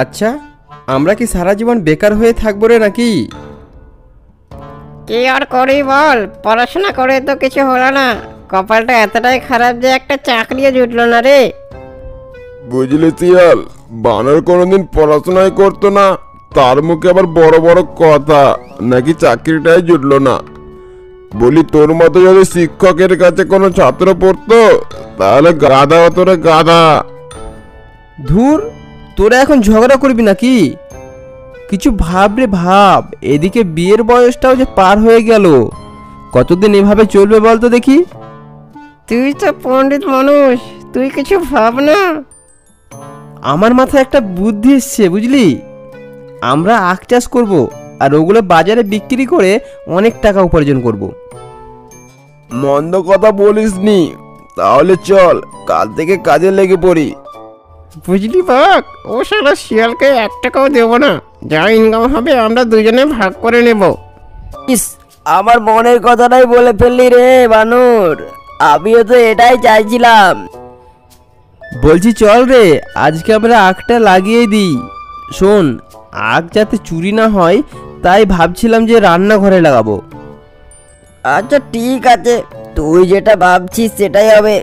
আচ্ছা, আমরা কি সারা জীবন বেকার হয়ে থাকবো রে নাকি? কি আর করি বল, পড়াশোনা করে তো কিছু হলো না। কপালটা এতটাই খারাপ যে একটা চাকরিও জুটলো না রে। বুঝলি শিয়াল, বানর কোনোদিন পড়াশোনাই করতো না, তার মুখে আবার বড় বড় কথা, নাকি চাকরিটাই জুটলো না। বলি তোর মতো যদি শিক্ষকের কাছে কোনো ছাত্র পড়তো তাহলে গাধা হতো রে, গাধা। ধুর, তোরা এখন ঝগড়া করবি নাকি? কিছু ভাব রে ভাব, এদিকে বিয়ের বয়সটাও যে পার হয়ে গেল। কতদিন এভাবে চলবে বলতো দেখি? তুই তো পণ্ডিত মানুষ, তুই কিছু ভাব না। আমার মাথায় একটা বুদ্ধি এসছে বুঝলি। আমরা আখ চাষ করব, আর ওগুলো বাজারে বিক্রি করে অনেক টাকা উপার্জন করব। মন্দ কথা বলিসনি, তাহলে চল কাল থেকে কাজে লেগে পড়ি। বুঝলি বাঘ, ও শালা শিয়ালকে 1 টাকাও দেবো না। যা ইনকাম হবে আমরা দুজনে ভাগ করে নেব। ইস, আমার মনের কথাটাই বলে ফেললি রে বানর, আমিও তো এটাই চাইছিলাম। বলছি চল রে, আজকে আমরা আখটা লাগিয়ে দিই। শোন, আখ যাতে চুরি না হয় তাই ভাবছিলাম যে রান্নাঘরে লাগাবো। আচ্ছা ঠিক আছে, তুই যেটা ভাবছিস সেটাই হবে।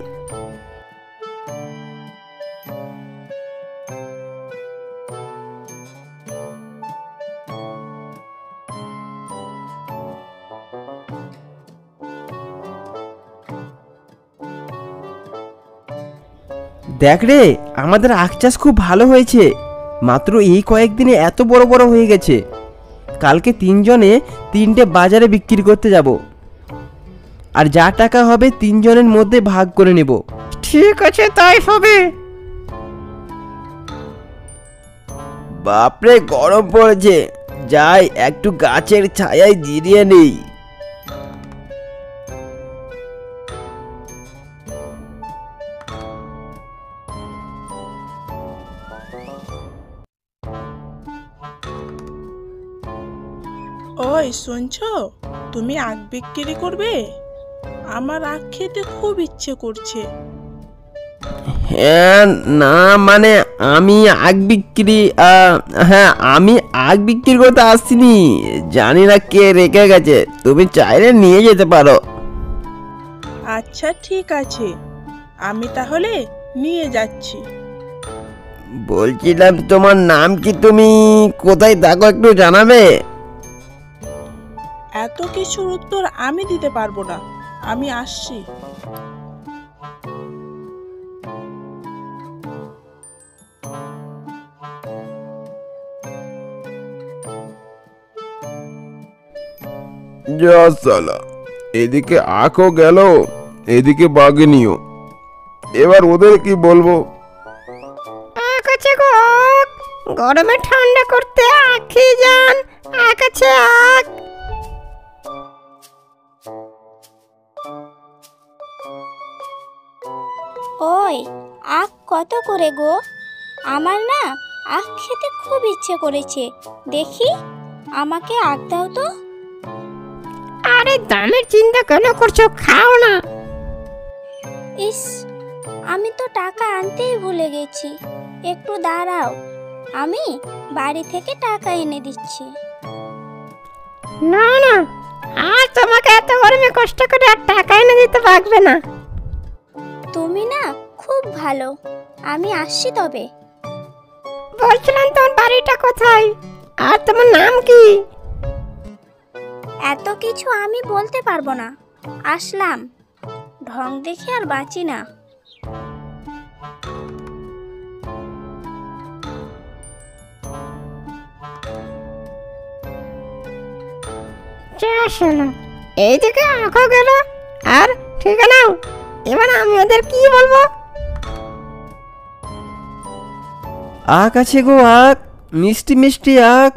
দেখ রে, আমাদের আখ চাষ খুব ভালো হয়েছে। মাত্র এই কয়েকদিনে এত বড় বড় হয়ে গেছে। কালকে 3 জনে 3টে বাজারে বিক্রি করতে যাব, আর যা টাকা হবে 3 জনের মধ্যে ভাগ করে নেব। ঠিক আছে, তাই হবে। বাপরে গরম পড়েছে, যাই একটু গাছের ছায়ায় জিরিয়ে নেই। ওই শুনছো, তুমি আখ বিক্রি করবে? আমার আখ খেতে খুব ইচ্ছে করছে। হ্যাঁ, না মানে আমি আখ বিক্রি হ্যাঁ, আমি আখ বিক্রি করতে আসছিনি। জানি না কে রেখে গেছে, তুমি চাইলে নিয়ে যেতে পারো। আচ্ছা ঠিক আছে, আমি তাহলে নিয়ে যাচ্ছি। বলছিলাম তোমার নাম কি, তুমি কোথায় থাকো একটু জানাবে? এত কিছুর উত্তর আমি দিতে পারবো না, আমি আসছি। যা সালা, এদিকে আখও গেল, এদিকে বাঘিনীও। এবার ওদের কি বলবো? আখ আছে গো আখ, গরমে ঠান্ডা করতে আখ খেয়ে যান। আখ আছে আখ। ওই, আখ কত করে গো? আমার না আখ খেতে খুব ইচ্ছে করেছে, দেখি আমাকে আখ দাও তো। আরে দামের চিন্তা কেন করছো, খাও না। ইস, আমি তো টাকা আনতেই ভুলে গেছি। একটু দাঁড়াও, আমি বাড়ি থেকে টাকা এনে দিচ্ছি। না না, আর তোমাকে এত গরমে কষ্ট করে আর টাকা এনে দিতে পারবে না। তুমি না খুব ভালো, আমি আসছি তবে। বলছিলাম তোমার বাড়িটা কোথায়, আর তোমার নাম কি? এত কিছু আমি বলতে পারবো না, আসলাম। ঢং দেখে আর বাঁচি না। চলো, এইদিকে আঁকো গেল, আর ঠিকানাও। এবার আমি ওদের কি বলবো? আখ আছে গো আখ, মিষ্টি মিষ্টি আখ।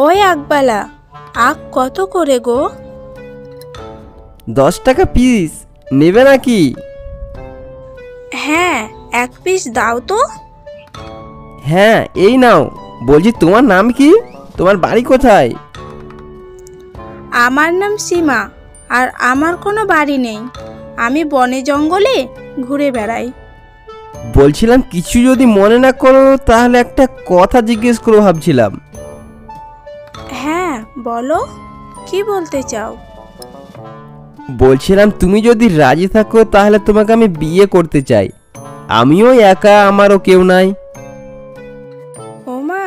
ওই আখবালা, আখ কত করে গো? 10 টাকা পিস, নেবে নাকি? হ্যাঁ, 1 পিস দাও তো। হ্যাঁ, এই নাও। বলছি তোমার নাম কি, তোমার বাড়ি কোথায়? আমার নাম সীমা, আর আমার কোনো বাড়ি নেই। আমি বনে জঙ্গলে ঘুরে বেড়াই। বলছিলাম কিছু যদি মনে না করো তাহলে একটা কথা জিজ্ঞেস করে ভাবছিলাম। হ্যাঁ বলো, কি বলতে চাও? বলছিলাম তুমি যদি রাজি থাকো তাহলে তোমাকে আমি বিয়ে করতে চাই। আমিও একা, আমারও কেউ নাই। ওমা,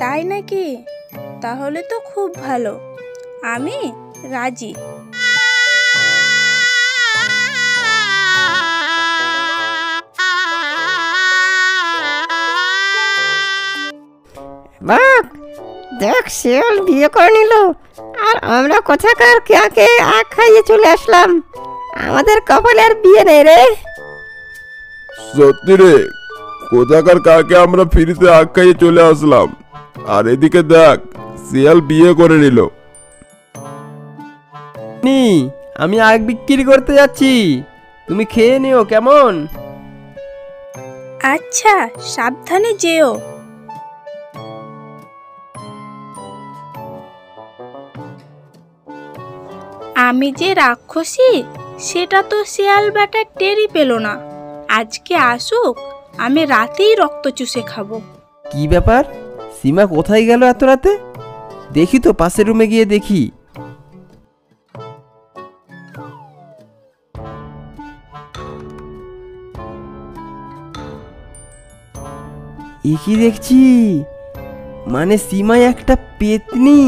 তাই নাকি? তাহলে তো খুব ভালো, আমি রাজি। বাঘ, দেখ শিয়াল বিয়ে করে নিল, আর আমরা কোথাকার কাকে আখ খাইয়ে চলে আসলাম। আমাদের কপালে আর বিয়ে নেই রে। সত্যি রে, কোথাকার কাকে আমরা ফিরিতে আগ খাইয়ে চলে আসলাম, আর এদিকে দেখ শিয়াল বিয়ে করে নিল। নি, আমি আগ বিক্রি করতে যাচ্ছি, তুমি খেয়ে নিও কেমন? আচ্ছা, সাবধানে যেও। আমি যে রাক্ষসী সেটা তো শিয়াল বেটা টেরই পেল না। আজকে আসুক, আমি রাতেই রক্ত চুষে খাবো। কি ব্যাপার, সীমা কোথায় গেল এত রাতে? দেখি তো, পাশের রুমে গিয়ে দেখি। এ কি দেখছি, মানে সীমায় একটা পেতনি।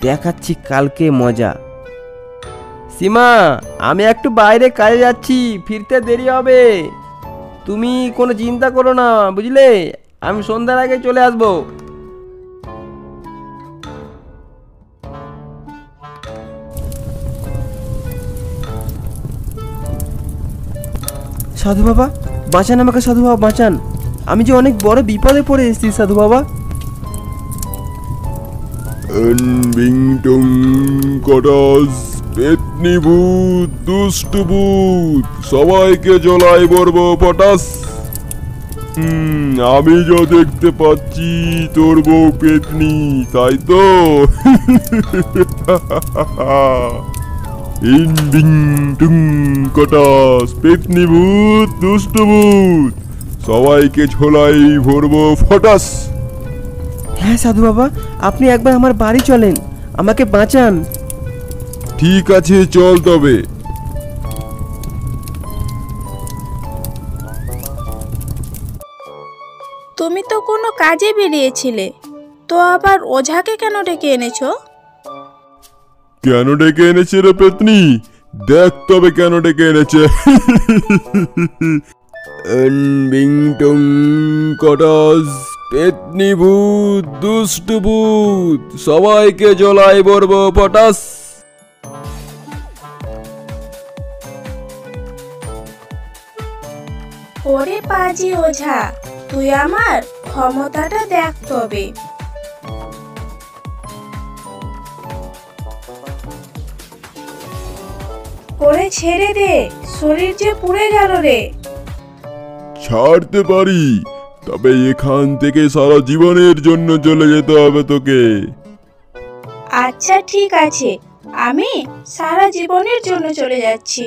দেখাচ্ছি কালকে মজা। সীমা, আমি একটু বাইরে কাজে যাচ্ছি, ফিরতে দেরি হবে। তুমি কোনো চিন্তা করো না, বুঝলে? আমি সন্ধ্যার আগে চলে আসবো। সাধু বাবা বাঁচান আমাকে, সাধু বাবা বাঁচান। আমি যে অনেক বড় বিপদে পড়ে এসেছি সাধু বাবা। বিং টুং কটাস, পেতনি ভূত, দুষ্ট ভূত, সবাইকে জলাই বলবো পটাস। আমি যা দেখতে পাচ্ছি তোর বউ পেতনি, তাই তো? ইন বিং টুং কটাস, পেতনি ভূত, দুষ্ট ভূত, সবাইকে ঝোলাই ভরবো ফটাস। হ্যাঁ সাধু বাবা, আপনি একবার আমার বাড়ি চলেন, আমাকে বাঁচান। ঠিক আছে, চল তবে। তুমি তো কোনো কাজে বেরিয়েছিলে, তো আবার ওঝাকে কেন ডেকে এনেছো? কেন ডেকে এনেছে রে পেতনি? দেখ তবে কেন ডেকে এনেছে। বিং টুং কটাস, পেতনি ভূত, দুষ্ট ভূত, সবাইকে জ্বলাই বলবো পটাস। ওরে পাজি ওঝা, তুই আমার ক্ষমতাটা দেখ তবে। ওরে ছেড়ে দে, শরীর যে পুড়ে গেল রে। ছাড়তে পারি, তবে এখান থেকে সারা জীবনের জন্য চলে যেতে হবে তোকে। আচ্ছা ঠিক আছে, আমি সারা জীবনের জন্য চলে যাচ্ছি।